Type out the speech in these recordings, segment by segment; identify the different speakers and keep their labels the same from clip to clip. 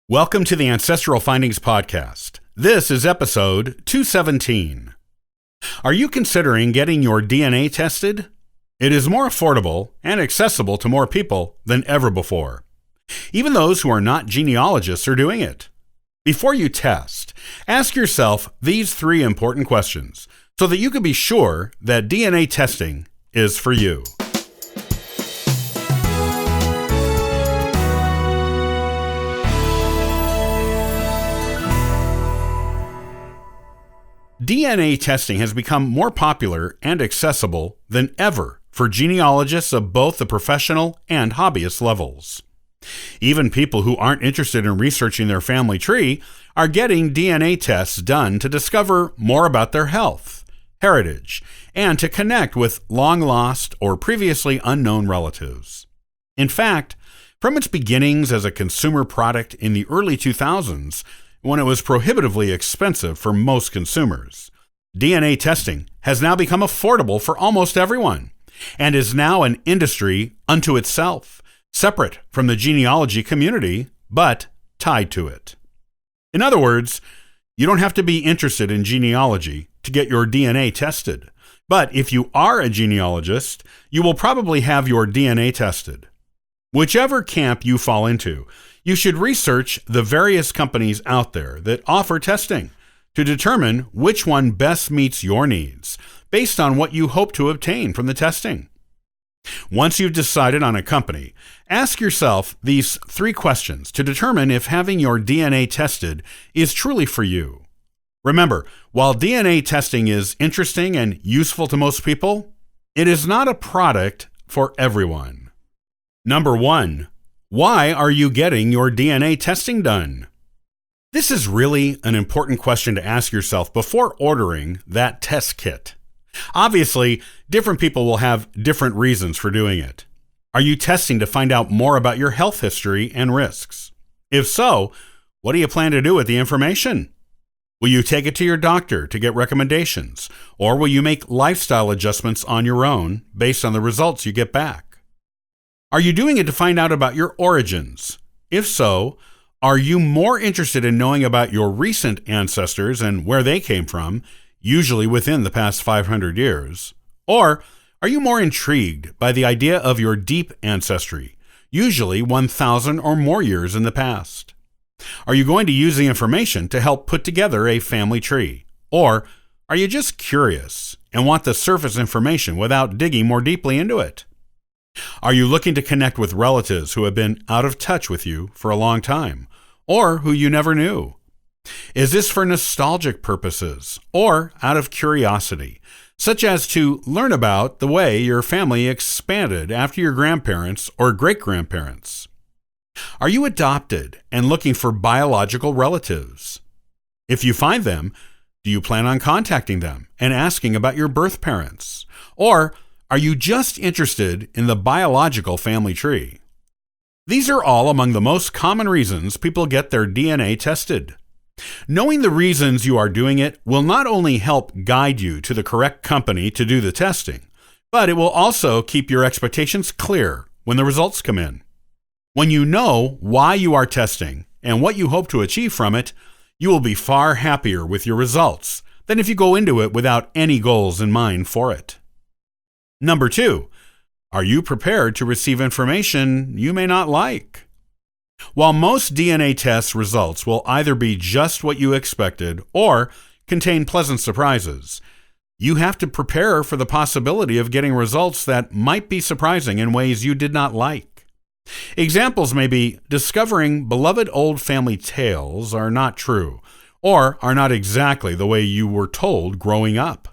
Speaker 1: Welcome to the Ancestral Findings Podcast. This is episode 217. Are you considering getting your DNA tested? It is more affordable and accessible to more people than ever before. Even those who are not genealogists are doing it. Before you test, ask yourself these three important questions so that you can be sure that DNA testing is for you. DNA testing has become more popular and accessible than ever for genealogists of both the professional and hobbyist levels. Even people who aren't interested in researching their family tree are getting DNA tests done to discover more about their health, heritage, and to connect with long-lost or previously unknown relatives. In fact, from its beginnings as a consumer product in the early 2000s, when it was prohibitively expensive for most consumers, DNA testing has now become affordable for almost everyone and is now an industry unto itself, separate from the genealogy community, but tied to it. In other words, you don't have to be interested in genealogy to get your DNA tested, but if you are a genealogist, you will probably have your DNA tested. Whichever camp you fall into, you should research the various companies out there that offer testing to determine which one best meets your needs based on what you hope to obtain from the testing. Once you've decided on a company, ask yourself these three questions to determine if having your DNA tested is truly for you. Remember, while DNA testing is interesting and useful to most people, it is not a product for everyone. Number 1. Why are you getting your DNA testing done? This is really an important question to ask yourself before ordering that test kit. Obviously, different people will have different reasons for doing it. Are you testing to find out more about your health history and risks? If so, what do you plan to do with the information? Will you take it to your doctor to get recommendations, or will you make lifestyle adjustments on your own based on the results you get back? Are you doing it to find out about your origins? If so, are you more interested in knowing about your recent ancestors and where they came from, usually within the past 500 years? Or are you more intrigued by the idea of your deep ancestry, usually 1,000 or more years in the past? Are you going to use the information to help put together a family tree? Or are you just curious and want the surface information without digging more deeply into it? Are you looking to connect with relatives who have been out of touch with you for a long time, or who you never knew? Is this for nostalgic purposes, or out of curiosity, such as to learn about the way your family expanded after your grandparents or great-grandparents? Are you adopted and looking for biological relatives? If you find them, do you plan on contacting them and asking about your birth parents? Or are you just interested in the biological family tree? These are all among the most common reasons people get their DNA tested. Knowing the reasons you are doing it will not only help guide you to the correct company to do the testing, but it will also keep your expectations clear when the results come in. When you know why you are testing and what you hope to achieve from it, you will be far happier with your results than if you go into it without any goals in mind for it. Number 2, are you prepared to receive information you may not like? While most DNA test results will either be just what you expected or contain pleasant surprises, you have to prepare for the possibility of getting results that might be surprising in ways you did not like. Examples may be discovering beloved old family tales are not true or are not exactly the way you were told growing up.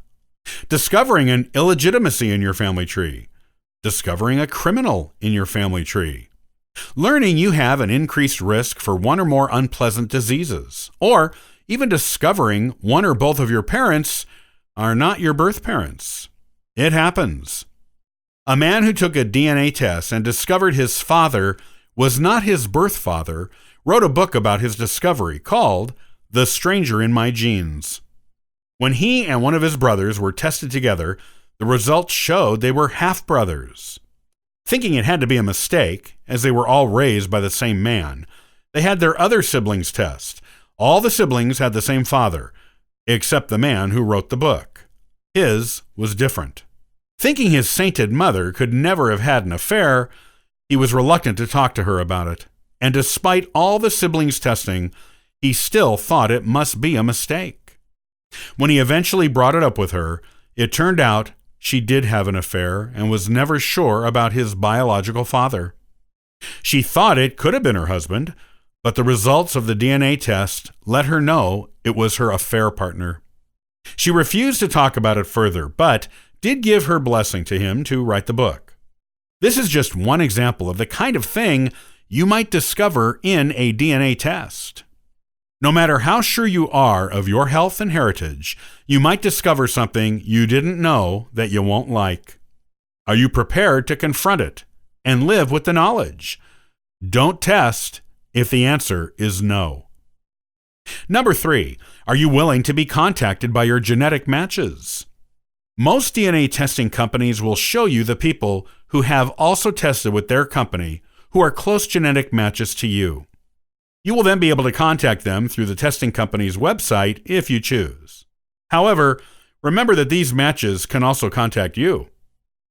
Speaker 1: Discovering an illegitimacy in your family tree. Discovering a criminal in your family tree. Learning you have an increased risk for one or more unpleasant diseases. Or even discovering one or both of your parents are not your birth parents. It happens. A man who took a DNA test and discovered his father was not his birth father wrote a book about his discovery called The Stranger in My Genes. When he and one of his brothers were tested together, the results showed they were half-brothers. Thinking it had to be a mistake, as they were all raised by the same man, They had their other siblings test. All the siblings had the same father, except the man who wrote the book. His was different. Thinking his sainted mother could never have had an affair, he was reluctant to talk to her about it. And despite all the siblings' testing, he still thought it must be a mistake. When he eventually brought it up with her, it turned out she did have an affair and was never sure about his biological father. She thought it could have been her husband, but the results of the DNA test let her know it was her affair partner. She refused to talk about it further, but did give her blessing to him to write the book. This is just one example of the kind of thing you might discover in a DNA test. No matter how sure you are of your health and heritage, you might discover something you didn't know that you won't like. Are you prepared to confront it and live with the knowledge? Don't test if the answer is no. Number 3, are you willing to be contacted by your genetic matches? Most DNA testing companies will show you the people who have also tested with their company who are close genetic matches to you. You will then be able to contact them through the testing company's website if you choose. However, remember that these matches can also contact you.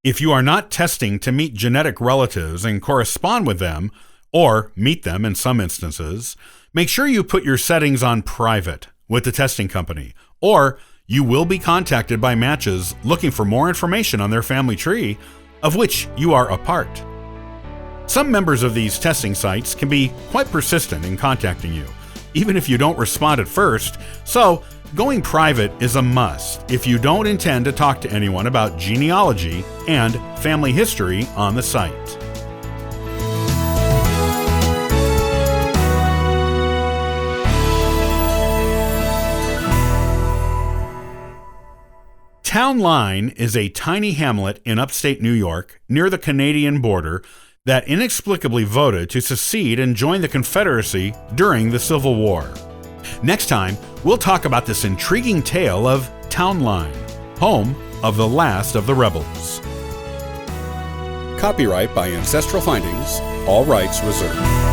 Speaker 1: If you are not testing to meet genetic relatives and correspond with them, or meet them in some instances, make sure you put your settings on private with the testing company, or you will be contacted by matches looking for more information on their family tree, of which you are a part. Some members of these testing sites can be quite persistent in contacting you, even if you don't respond at first, so going private is a must if you don't intend to talk to anyone about genealogy and family history on the site. Town Line is a tiny hamlet in upstate New York near the Canadian border that inexplicably voted to secede and join the Confederacy during the Civil War. Next time, we'll talk about this intriguing tale of Town Line, home of the last of the rebels.
Speaker 2: Copyright by Ancestral Findings, all rights reserved.